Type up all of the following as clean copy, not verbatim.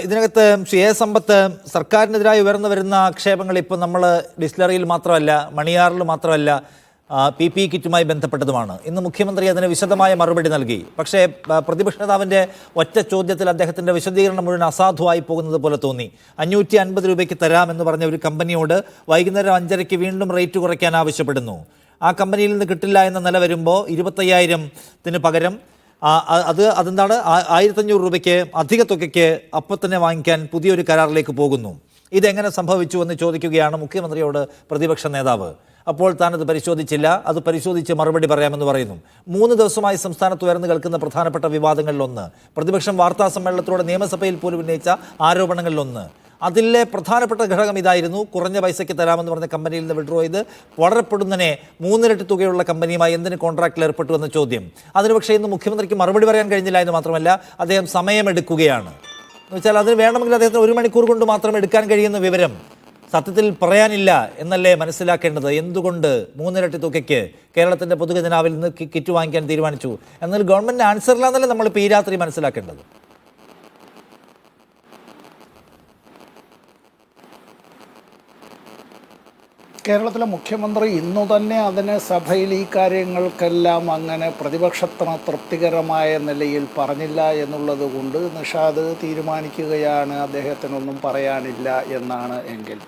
ഇതിനകത്ത് എ സമ്പത്ത് സർക്കാരിനെതിരായി ഉയർന്നു വരുന്ന ആക്ഷേപങ്ങൾ ഇപ്പോൾ നമ്മൾ ഡിസ്റ്റിലറിയിൽ മാത്രമല്ല, മണിയാറിൽ മാത്രമല്ല, PPE കിറ്റുമായി ബന്ധപ്പെട്ടതുമാണ്. ഇന്ന് മുഖ്യമന്ത്രി അതിന് വിശദമായ മറുപടി നൽകി. പക്ഷേ പ്രതിപക്ഷ നേതാവിൻ്റെ ഒറ്റ ചോദ്യത്തിൽ അദ്ദേഹത്തിൻ്റെ വിശദീകരണം മുഴുവൻ അസാധുവായി പോകുന്നത് പോലെ തോന്നി. 550 രൂപയ്ക്ക് തരാമെന്ന് പറഞ്ഞ ഒരു കമ്പനിയോട് വൈകുന്നേരം 5:30 വീണ്ടും റേറ്റ് കുറയ്ക്കാൻ ആവശ്യപ്പെടുന്നു. ആ കമ്പനിയിൽ നിന്ന് കിട്ടില്ല എന്ന നില വരുമ്പോൾ 25,000-ന് പകരം അതെന്താണ് 1,500 രൂപയ്ക്ക് അധിക തുകയ്ക്ക് അപ്പം തന്നെ വാങ്ങിക്കാൻ പുതിയൊരു കരാറിലേക്ക് പോകുന്നു. ഇതെങ്ങനെ സംഭവിച്ചു എന്ന് ചോദിക്കുകയാണ് മുഖ്യമന്ത്രിയോട് പ്രതിപക്ഷ നേതാവ്. അപ്പോൾ താനത് പരിശോധിച്ചില്ല, അത് പരിശോധിച്ച് മറുപടി പറയാമെന്ന് പറയുന്നു. 3 ദിവസമായി സംസ്ഥാനത്ത് ഉയർന്നു കേൾക്കുന്ന പ്രധാനപ്പെട്ട വിവാദങ്ങളിലൊന്ന്, പ്രതിപക്ഷം വാർത്താ സമ്മേളനത്തിലൂടെ നിയമസഭയിൽ പോലും ഉന്നയിച്ച ആരോപണങ്ങളിലൊന്ന്. അതിലെ പ്രധാനപ്പെട്ട ഘടകം ഇതായിരുന്നു: കുറഞ്ഞ പൈസയ്ക്ക് തരാമെന്ന് പറഞ്ഞ കമ്പനിയിൽ നിന്ന് വിഡ്രോ ചെയ്ത് വളരെ പൊടുന്നനെ 3 ഇരട്ടി തുകയുള്ള കമ്പനിയുമായി എന്തിന് കോൺട്രാക്റ്റിൽ ഏർപ്പെട്ടു എന്ന ചോദ്യം. അതിന് പക്ഷേ ഇന്ന് മുഖ്യമന്ത്രിക്ക് മറുപടി പറയാൻ കഴിഞ്ഞില്ല എന്ന് മാത്രമല്ല, അദ്ദേഹം സമയമെടുക്കുകയാണ്. എന്ന് വെച്ചാൽ അതിന് വേണമെങ്കിൽ അദ്ദേഹത്തിന് 1 മണിക്കൂർ കൊണ്ട് മാത്രം എടുക്കാൻ കഴിയുന്ന വിവരം സത്യത്തിൽ പറയാനില്ല എന്നല്ലേ മനസ്സിലാക്കേണ്ടത്. എന്തുകൊണ്ട് 3 ഇരട്ടി തുകയ്ക്ക് കേരളത്തിൻ്റെ പൊതുഖജനാവിൽ നിന്ന് കിറ്റ് വാങ്ങിക്കാൻ തീരുമാനിച്ചു എന്നാൽ ഗവൺമെൻറ് ആൻസറിലാന്നല്ലേ നമ്മളിപ്പോൾ ഈ രാത്രി മനസ്സിലാക്കേണ്ടത്. കേരളത്തിലെ മുഖ്യമന്ത്രി ഇന്നു തന്നെ അതിന് സഭയിൽ ഈ കാര്യങ്ങൾക്കെല്ലാം അങ്ങനെ പ്രതിപക്ഷത്തിന് തൃപ്തികരമായ നിലയിൽ പറഞ്ഞില്ല എന്നുള്ളത് കൊണ്ട് നിഷാദ് തീരുമാനിക്കുകയാണ് അദ്ദേഹത്തിനൊന്നും പറയാനില്ല എന്നാണ് എങ്കിൽ.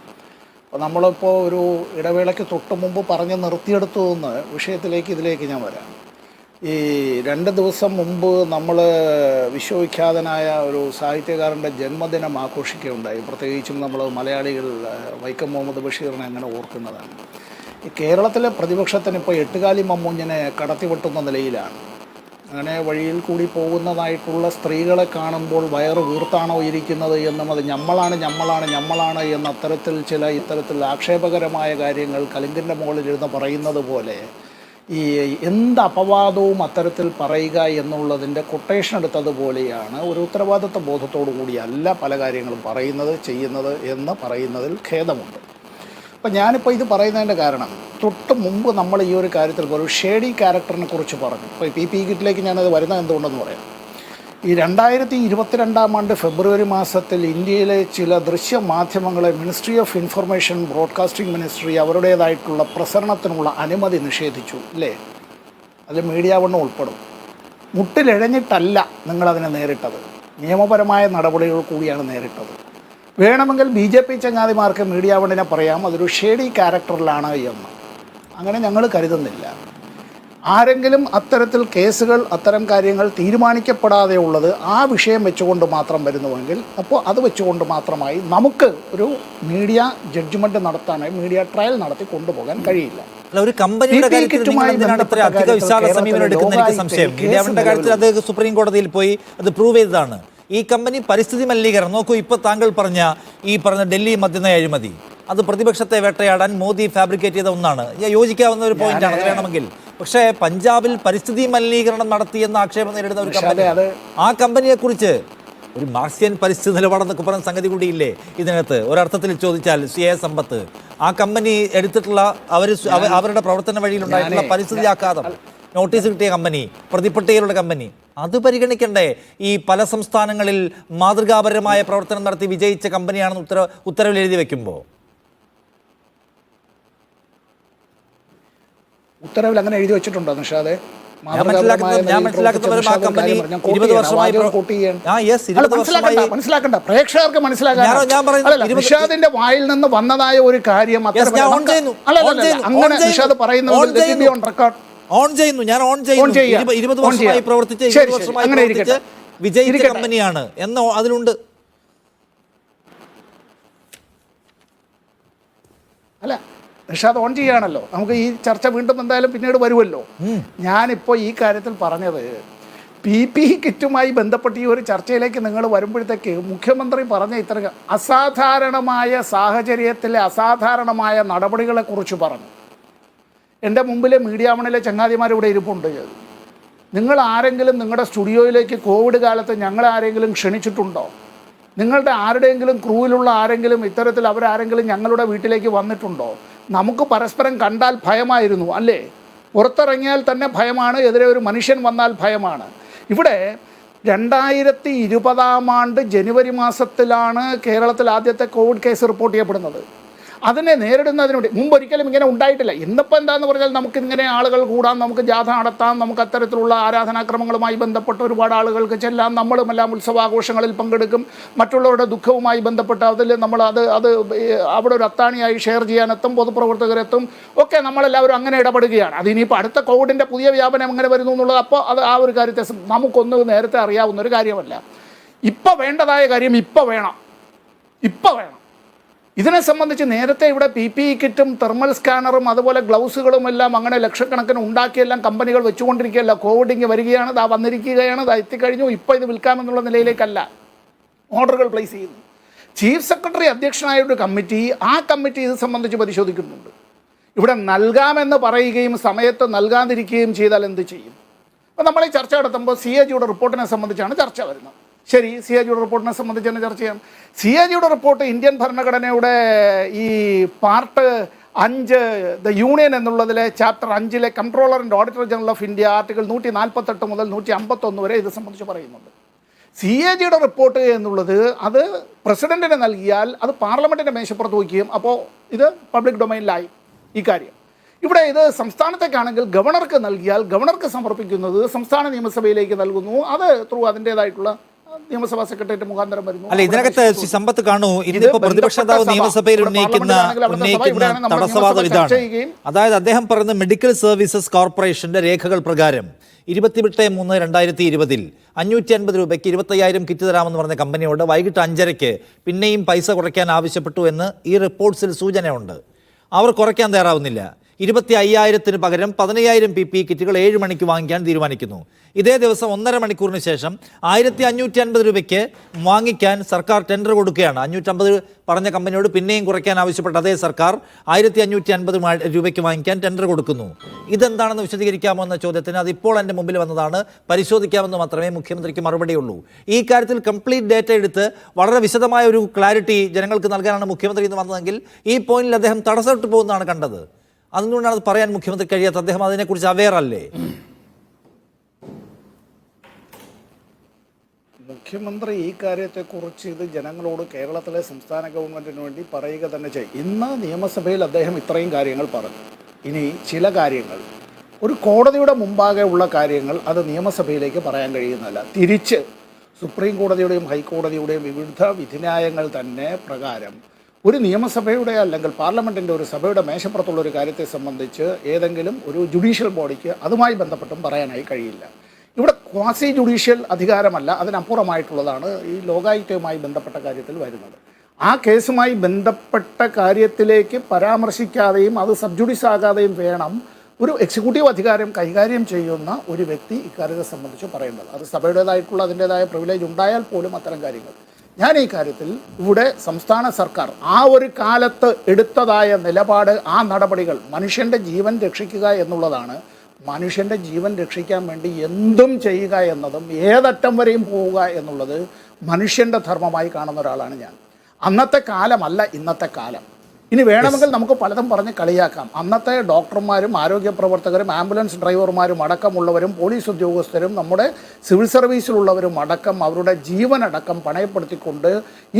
അപ്പോൾ നമ്മളിപ്പോൾ ഒരു ഇടവേളയ്ക്ക് തൊട്ട് മുമ്പ് പറഞ്ഞ് നിർത്തിയെടുത്തു എന്ന് ഇതിലേക്ക് ഞാൻ വരാം. ഈ 2 ദിവസം മുമ്പ് നമ്മൾ വിശ്വവിഖ്യാതനായ ഒരു സാഹിത്യകാരൻ്റെ ജന്മദിനം ആഘോഷിക്കുകയുണ്ടായി. പ്രത്യേകിച്ചും നമ്മൾ മലയാളികൾ വൈക്കം മുഹമ്മദ് ബഷീറിനെ അങ്ങനെ ഓർക്കുന്നതാണ്. ഈ കേരളത്തിലെ പ്രതിപക്ഷത്തിന് ഇപ്പോൾ എട്ടുകാലി മമ്മൂഞ്ഞിനെ കടത്തിവെട്ടുന്ന നിലയിലാണ്. അങ്ങനെ വഴിയിൽ കൂടി പോകുന്നതായിട്ടുള്ള സ്ത്രീകളെ കാണുമ്പോൾ വയറ് വീർത്താണോ ഇരിക്കുന്നത് എന്നും അത് ഞമ്മളാണ് എന്ന ഇത്തരത്തിൽ ആക്ഷേപകരമായ കാര്യങ്ങൾ കലിങ്കിൻ്റെ മുകളിലിരുന്ന് പറയുന്നത് പോലെ ഈ എന്ത് അപവാദവും അത്തരത്തിൽ പറയുക എന്നുള്ളതിൻ്റെ കൊട്ടേഷൻ എടുത്തതുപോലെയാണ്. ഒരു ഉത്തരവാദിത്വ ബോധത്തോടു കൂടിയല്ല പല കാര്യങ്ങളും പറയുന്നത് ചെയ്യുന്നത് എന്ന് പറയുന്നതിൽ ഖേദമുണ്ട്. അപ്പം ഞാനിപ്പോൾ ഇത് പറയുന്നതിൻ്റെ കാരണം, തൊട്ട് മുമ്പ് നമ്മൾ ഈ ഒരു കാര്യത്തിൽ ഒരു ഷേഡി ക്യാരക്ടറിനെ കുറിച്ച് പറഞ്ഞു. ഇപ്പോൾ PPE കിറ്റിലേക്ക് ഞാനത് വരുന്നത് എന്തുകൊണ്ടെന്ന് പറയാം. ഈ 2022 ഫെബ്രുവരി മാസത്തിൽ ഇന്ത്യയിലെ ചില ദൃശ്യമാധ്യമങ്ങളെ ministry of information broadcasting ministry അവരുടേതായിട്ടുള്ള പ്രസരണത്തിനുള്ള അനുമതി നിഷേധിച്ചു, അല്ലേ? അതിൽ മീഡിയ വണ്ണം ഉൾപ്പെടും. മുട്ടിലിഴഞ്ഞിട്ടല്ല നിങ്ങളതിനെ നേരിട്ടത്, നിയമപരമായ നടപടികൾ കൂടിയാണ് നേരിട്ടത്. വേണമെങ്കിൽ BJP ചങ്ങാതിമാർക്ക് മീഡിയ വണ്ണിനെ പറയാം അതൊരു ഷേഡി ക്യാരക്ടറിലാണ് എന്ന്. അങ്ങനെ ഞങ്ങൾ കരുതുന്നില്ല. ആരെങ്കിലും അത്തരത്തിൽ കേസുകൾ അത്തരം കാര്യങ്ങൾ തീരുമാനിക്കപ്പെടാതെ ഉള്ളത് ആ വിഷയം വെച്ചുകൊണ്ട് മാത്രം വരുന്നുവെങ്കിൽ അപ്പോൾ അത് വെച്ചുകൊണ്ട് മാത്രമായി നമുക്ക് ഒരു മീഡിയ ജഡ്ജ്മെൻറ്റ് നടത്താനായി മീഡിയ ട്രയൽ നടത്തി കൊണ്ടുപോകാൻ കഴിയില്ല. ഒരു കമ്പനിയുടെ കാര്യത്തിൽ അത് സുപ്രീം കോടതിയിൽ പോയി അത് പ്രൂവ് ചെയ്തതാണ്. ഈ കമ്പനി പരിസ്ഥിതി മലിനീകരണം നോക്കൂ. ഇപ്പോൾ താങ്കൾ പറഞ്ഞ ഡൽഹി മദ്യനയ അഴിമതി, അത് പ്രതിപക്ഷത്തെ വേട്ടയാടാൻ മോദി ഫാബ്രിക്കേറ്റ് ചെയ്ത ഒന്നാണ്. യോജിക്കാവുന്ന ഒരു പോയിന്റാണ്, അത് വേണമെങ്കിൽ. പക്ഷേ പഞ്ചാബിൽ പരിസ്ഥിതി മലിനീകരണം നടത്തിയെന്ന ആക്ഷേപം നേരിടുന്ന ഒരു കമ്പനി, ആ കമ്പനിയെക്കുറിച്ച് ഒരു മാർക്സിയൻ പരിസ്ഥിതി നിലപാടെന്നൊക്കെ പറഞ്ഞ സംഗതി കൂടിയില്ലേ ഇതിനകത്ത്? ഒരർത്ഥത്തിൽ ചോദിച്ചാൽ എ സമ്പത്ത്, ആ കമ്പനി എടുത്തിട്ടുള്ള അവരുടെ പ്രവർത്തന വഴിയിലുണ്ടായിട്ടുള്ള പരിസ്ഥിതി ആഘാതം, നോട്ടീസ് കിട്ടിയ കമ്പനി, പ്രതിപട്ടികയിലുള്ള കമ്പനി, അത് പരിഗണിക്കണ്ടേ? ഈ പല സംസ്ഥാനങ്ങളിൽ മാതൃകാപരമായ പ്രവർത്തനം നടത്തി വിജയിച്ച കമ്പനിയാണെന്ന് ഉത്തരവിൽ എഴുതി വെക്കുമ്പോൾ ഉത്തരവിൽ അങ്ങനെ എഴുതി വെച്ചിട്ടുണ്ടോ നിഷാദെ? മനസ്സിലാക്കണ്ട, പ്രേക്ഷകർക്ക് മനസ്സിലാക്കാൻ നിഷാദിന്റെ വായിൽ നിന്ന് വന്നതായ ഒരു കാര്യം അങ്ങനെ നിഷാദ് പറയുന്നത് ഓൺ ചെയ്യുന്നു. ഞാൻ ഓൺ ചെയ്യുന്നു. 20 വർഷമായി പ്രവർത്തിച്ച 20 വർഷമായി പ്രവർത്തിച്ച് വിജയിച്ച കമ്പനിയാണ് എന്ന് അതിലുണ്ട്. അല്ല, നിഷാദ് ഓൺ ചെയ്യുകയാണല്ലോ. നമുക്ക് ഈ ചർച്ച വീണ്ടും എന്തായാലും പിന്നീട് വരുമല്ലോ. ഞാനിപ്പോൾ ഈ കാര്യത്തിൽ പറഞ്ഞത് PPE കിറ്റുമായി ബന്ധപ്പെട്ട് ഈ ഒരു ചർച്ചയിലേക്ക് നിങ്ങൾ വരുമ്പോഴത്തേക്ക് മുഖ്യമന്ത്രി പറഞ്ഞ ഇത്തരം അസാധാരണമായ സാഹചര്യത്തിലെ അസാധാരണമായ നടപടികളെക്കുറിച്ച് പറഞ്ഞു. എൻ്റെ മുമ്പിലെ മീഡിയ വണ്ണിലെ ചങ്ങാതിമാർ ഇവിടെ ഇരിപ്പുണ്ട്. നിങ്ങൾ ആരെങ്കിലും നിങ്ങളുടെ സ്റ്റുഡിയോയിലേക്ക് കോവിഡ് കാലത്ത് ഞങ്ങളാരെങ്കിലും ക്ഷണിച്ചിട്ടുണ്ടോ? നിങ്ങളുടെ ആരുടെയെങ്കിലും ക്രൂവിലുള്ള ആരെങ്കിലും ഇത്തരത്തിൽ അവരാരെങ്കിലും ഞങ്ങളുടെ വീട്ടിലേക്ക് വന്നിട്ടുണ്ടോ? നമുക്ക് പരസ്പരം കണ്ടാൽ ഭയമായിരുന്നു, അല്ലേ? പുറത്തിറങ്ങിയാൽ തന്നെ ഭയമാണ്, എതിരെ ഒരു മനുഷ്യൻ വന്നാൽ ഭയമാണ്. ഇവിടെ 2020 ജനുവരി മാസത്തിലാണ് കേരളത്തിൽ ആദ്യത്തെ കോവിഡ് കേസ് റിപ്പോർട്ട് ചെയ്യപ്പെടുന്നത്. അതിനെ നേരിടുന്നതിനുവേണ്ടി മുമ്പൊരിക്കലും ഇങ്ങനെ ഉണ്ടായിട്ടില്ല. ഇന്നിപ്പോൾ എന്താന്ന് പറഞ്ഞാൽ നമുക്കിങ്ങനെ ആളുകൾ കൂടാം, നമുക്ക് ജാഥ നടത്താം, നമുക്ക് അത്തരത്തിലുള്ള ആരാധനാക്രമങ്ങളുമായി ബന്ധപ്പെട്ട് ഒരുപാട് ആളുകൾക്ക് ചെല്ലാം, നമ്മളുമെല്ലാം ഉത്സവാഘോഷങ്ങളിൽ പങ്കെടുക്കും, മറ്റുള്ളവരുടെ ദുഃഖവുമായി ബന്ധപ്പെട്ട് അതിൽ നമ്മൾ അത് അവിടെ ഒരു അത്താണിയായി ഷെയർ ചെയ്യാനെത്തും, പൊതുപ്രവർത്തകരെത്തും ഒക്കെ നമ്മളെല്ലാവരും അങ്ങനെ ഇടപെടുകയാണ്. അതിനിപ്പോൾ അടുത്ത കോവിഡിൻ്റെ പുതിയ വ്യാപനം എങ്ങനെ വരുന്നു എന്നുള്ളത് അപ്പോൾ അത് ആ ഒരു കാര്യത്തെ നമുക്കൊന്ന് നേരത്തെ അറിയാവുന്ന ഒരു കാര്യമല്ല. ഇപ്പോൾ വേണ്ടതായ കാര്യം ഇപ്പോൾ വേണം. ഇതിനെ സംബന്ധിച്ച് നേരത്തെ ഇവിടെ PPE കിറ്റും തെർമൽ സ്കാനറും അതുപോലെ ഗ്ലൗസുകളും എല്ലാം അങ്ങനെ ലക്ഷക്കണക്കിന് ഉണ്ടാക്കിയെല്ലാം കമ്പനികൾ വെച്ചുകൊണ്ടിരിക്കുകയല്ല. കോവിഡിങ് വരികയാണ്, ഇതാ വന്നിരിക്കുകയാണ്, ഇതാ എത്തിക്കഴിഞ്ഞു, ഇപ്പോൾ ഇത് വിൽക്കാമെന്നുള്ള നിലയിലേക്കല്ല ഓർഡറുകൾ പ്ലേസ് ചെയ്യുന്നു. ചീഫ് സെക്രട്ടറി അധ്യക്ഷനായ ഒരു കമ്മിറ്റി, ആ കമ്മിറ്റി ഇത് സംബന്ധിച്ച് പരിശോധിക്കുന്നുണ്ട്. ഇവിടെ നൽകാമെന്ന് പറയുകയും സമയത്ത് നൽകാതിരിക്കുകയും ചെയ്താൽ എന്ത് ചെയ്യും? അപ്പോൾ നമ്മൾ ഈ ചർച്ച നടത്തുമ്പോൾ CAGയുടെ റിപ്പോർട്ടിനെ സംബന്ധിച്ചാണ് ചർച്ച വരുന്നത്. ശരി, CAGയുടെ റിപ്പോർട്ടിനെ സംബന്ധിച്ച് തന്നെ ചർച്ച ചെയ്യാം. CAGയുടെ റിപ്പോർട്ട് ഇന്ത്യൻ ഭരണഘടനയുടെ ഈ പാർട്ട് 5 ദ യൂണിയൻ എന്നുള്ളതിലെ chapter 5 controller and auditor general of India article 148 മുതൽ 151 വരെ ഇത് സംബന്ധിച്ച് പറയുന്നുണ്ട്. CAGയുടെ റിപ്പോർട്ട് എന്നുള്ളത് അത് പ്രസിഡന്റിന് നൽകിയാൽ അത് പാർലമെന്റിന്റെ മേശപ്പുറത്ത് വയ്ക്കുകയും അപ്പോൾ ഇത് പബ്ലിക് ഡൊമൈനിലായി ഈ കാര്യം. ഇവിടെ ഇത് സംസ്ഥാനത്തേക്കാണെങ്കിൽ ഗവർണർക്ക് നൽകിയാൽ ഗവർണർക്ക് സമർപ്പിക്കുന്നത് സംസ്ഥാന നിയമസഭയിലേക്ക് നൽകുന്നു. അത് ത്രൂ അതിൻ്റെതായിട്ടുള്ള നിയമസഭാ സെക്രട്ടേറിയറ്റ് മുഖാന്തരം വരുന്നു. അല്ല, ഇതിനകത്ത് സമ്പത്ത് കാണൂ, ഇന്നിപ്പോ പ്രതിപക്ഷ നേതാവ് നിയമസഭയിൽ ഉന്നയിക്കുന്ന തടസ്സവാദം ഇതാണ്. അതായത് അദ്ദേഹം പറയുന്ന മെഡിക്കൽ സർവീസസ് കോർപ്പറേഷന്റെ രേഖകൾ പ്രകാരം 28/3/2020 550 രൂപയ്ക്ക് 25,000 കിറ്റ് തരാമെന്ന് പറഞ്ഞ കമ്പനിയോട് വൈകിട്ട് 5:30 പിന്നെയും പൈസ കുറയ്ക്കാൻ ആവശ്യപ്പെട്ടു എന്ന് ഈ റിപ്പോർട്ട്സിൽ സൂചനയുണ്ട്. അവർ കുറയ്ക്കാൻ തയ്യാറാവുന്നില്ല. 25,000 പകരം 15,000 PPE കിറ്റുകൾ 7 മണിക്ക് വാങ്ങിക്കാൻ തീരുമാനിക്കുന്നു. ഇതേ ദിവസം 1.5 മണിക്കൂറിന് ശേഷം 1,550 രൂപയ്ക്ക് വാങ്ങിക്കാൻ സർക്കാർ ടെൻഡർ കൊടുക്കുകയാണ്. 550 പറഞ്ഞ കമ്പനിയോട് പിന്നെയും കുറയ്ക്കാൻ ആവശ്യപ്പെട്ട അതേ സർക്കാർ 1,550 രൂപയ്ക്ക് വാങ്ങിക്കാൻ ടെൻഡർ കൊടുക്കുന്നു. ഇതെന്താണെന്ന് വിശദീകരിക്കാമോ എന്ന ചോദ്യത്തിന് അതിപ്പോൾ എൻ്റെ മുമ്പിൽ വന്നതാണ്, പരിശോധിക്കാമെന്ന് മാത്രമേ മുഖ്യമന്ത്രിക്ക് മറുപടിയുള്ളൂ. ഈ കാര്യത്തിൽ കംപ്ലീറ്റ് ഡേറ്റ എടുത്ത് വളരെ വിശദമായ ഒരു ക്ലാരിറ്റി ജനങ്ങൾക്ക് നൽകാനാണ് മുഖ്യമന്ത്രി ഇന്ന് വന്നതെങ്കിൽ ഈ പോയിന്റിൽ അദ്ദേഹം തടസ്സപ്പെട്ടു പോകുന്നതാണ് കണ്ടത്. അതുകൊണ്ടാണ് അത് പറയാൻ മുഖ്യമന്ത്രി കഴിയാത്ത. അദ്ദേഹം അതിനെക്കുറിച്ച് അവെയർ അല്ലേ? മുഖ്യമന്ത്രി ഈ കാര്യത്തെക്കുറിച്ച് ഇത് ജനങ്ങളോട് കേരളത്തിലെ സംസ്ഥാന ഗവൺമെൻറ്റിന് വേണ്ടി പറയുക തന്നെ ചെയ്യും. ഇന്ന് നിയമസഭയിൽ അദ്ദേഹം ഇത്രയും കാര്യങ്ങൾ പറഞ്ഞു. ഇനി ചില കാര്യങ്ങൾ ഒരു കോടതിയുടെ മുമ്പാകെ ഉള്ള കാര്യങ്ങൾ അത് നിയമസഭയിലേക്ക് പറയാൻ കഴിയുന്നതല്ല. തിരിച്ച് സുപ്രീം കോടതിയുടെയും ഹൈക്കോടതിയുടെയും വിവിധ വിധിന്യായങ്ങൾ തന്നെ പ്രകാരം ഒരു നിയമസഭയുടെ അല്ലെങ്കിൽ പാർലമെൻറ്റിൻ്റെ ഒരു സഭയുടെ മേശപ്പുറത്തുള്ള ഒരു കാര്യത്തെ സംബന്ധിച്ച് ഏതെങ്കിലും ഒരു ജുഡീഷ്യൽ ബോഡിക്ക് അതുമായി ബന്ധപ്പെട്ടും പറയാനായി കഴിയില്ല. ഇവിടെ ക്വാസി ജുഡീഷ്യൽ അധികാരമല്ല, അതിനപ്പുറമായിട്ടുള്ളതാണ് ഈ ലോകായുക്തയുമായി ബന്ധപ്പെട്ട കാര്യത്തിൽ വരുന്നത്. ആ കേസുമായി ബന്ധപ്പെട്ട കാര്യത്തിലേക്ക് പരാമർശിക്കാതെയും അത് സബ്ജുഡീസ് ആകാതെയും വേണം ഒരു എക്സിക്യൂട്ടീവ് അധികാരം കൈകാര്യം ചെയ്യുന്ന ഒരു വ്യക്തി ഇക്കാര്യത്തെ സംബന്ധിച്ച് പറയുന്നത്. അത് സഭയുടേതായിട്ടുള്ള അതിൻ്റേതായ പ്രിവിലേജ് ഉണ്ടായാൽ പോലും അത്തരം കാര്യങ്ങൾ. ഞാൻ ഈ കാര്യത്തിൽ ഇവിടെ സംസ്ഥാന സർക്കാർ ആ ഒരു കാലത്ത് എടുത്തതായ നിലപാട്, ആ നടപടികൾ മനുഷ്യൻ്റെ ജീവൻ രക്ഷിക്കുക എന്നുള്ളതാണ്. മനുഷ്യൻ്റെ ജീവൻ രക്ഷിക്കാൻ വേണ്ടി എന്തും ചെയ്യുക എന്നതും ഏതറ്റം വരെയും പോവുക എന്നുള്ളത് മനുഷ്യൻ്റെ ധർമ്മമായി കാണുന്ന ഒരാളാണ് ഞാൻ. അന്നത്തെ കാലമല്ല ഇന്നത്തെ കാലം. ഇനി വേണമെങ്കിൽ നമുക്ക് പലതും പറഞ്ഞ് കളിയാക്കാം. അന്നത്തെ ഡോക്ടർമാരും ആരോഗ്യ പ്രവർത്തകരും ആംബുലൻസ് ഡ്രൈവർമാരും അടക്കമുള്ളവരും പോലീസ് ഉദ്യോഗസ്ഥരും നമ്മുടെ സിവിൽ സർവീസിലുള്ളവരും അടക്കം അവരുടെ ജീവനടക്കം പണയപ്പെടുത്തിക്കൊണ്ട്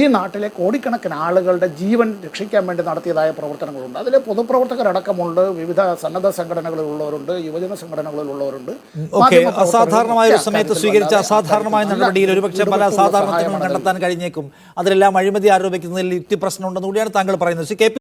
ഈ നാട്ടിലെ കോടിക്കണക്കിന് ആളുകളുടെ ജീവൻ രക്ഷിക്കാൻ വേണ്ടി നടത്തിയതായ പ്രവർത്തനങ്ങളുണ്ട്. അതിൽ പൊതുപ്രവർത്തകരടക്കമുണ്ട്, വിവിധ സന്നദ്ധ സംഘടനകളിലുള്ളവരുണ്ട്, യുവജന സംഘടനകളിലുള്ളവരുണ്ട്. അസാധാരണമായ ഒരു സമയത്ത് സ്വീകരിച്ച അസാധാരണമായ നടപടിയിൽ ഒരുപക്ഷെ പല അസാധാരണങ്ങളും കണ്ടെത്താൻ കഴിഞ്ഞേക്കും. അതിലെല്ലാം അഴിമതി ആരോപിക്കുന്നതിൽ യുക്തി പ്രശ്നമുണ്ടെന്ന് കൂടിയാണ് താങ്കൾ പറയുന്നത്. കെ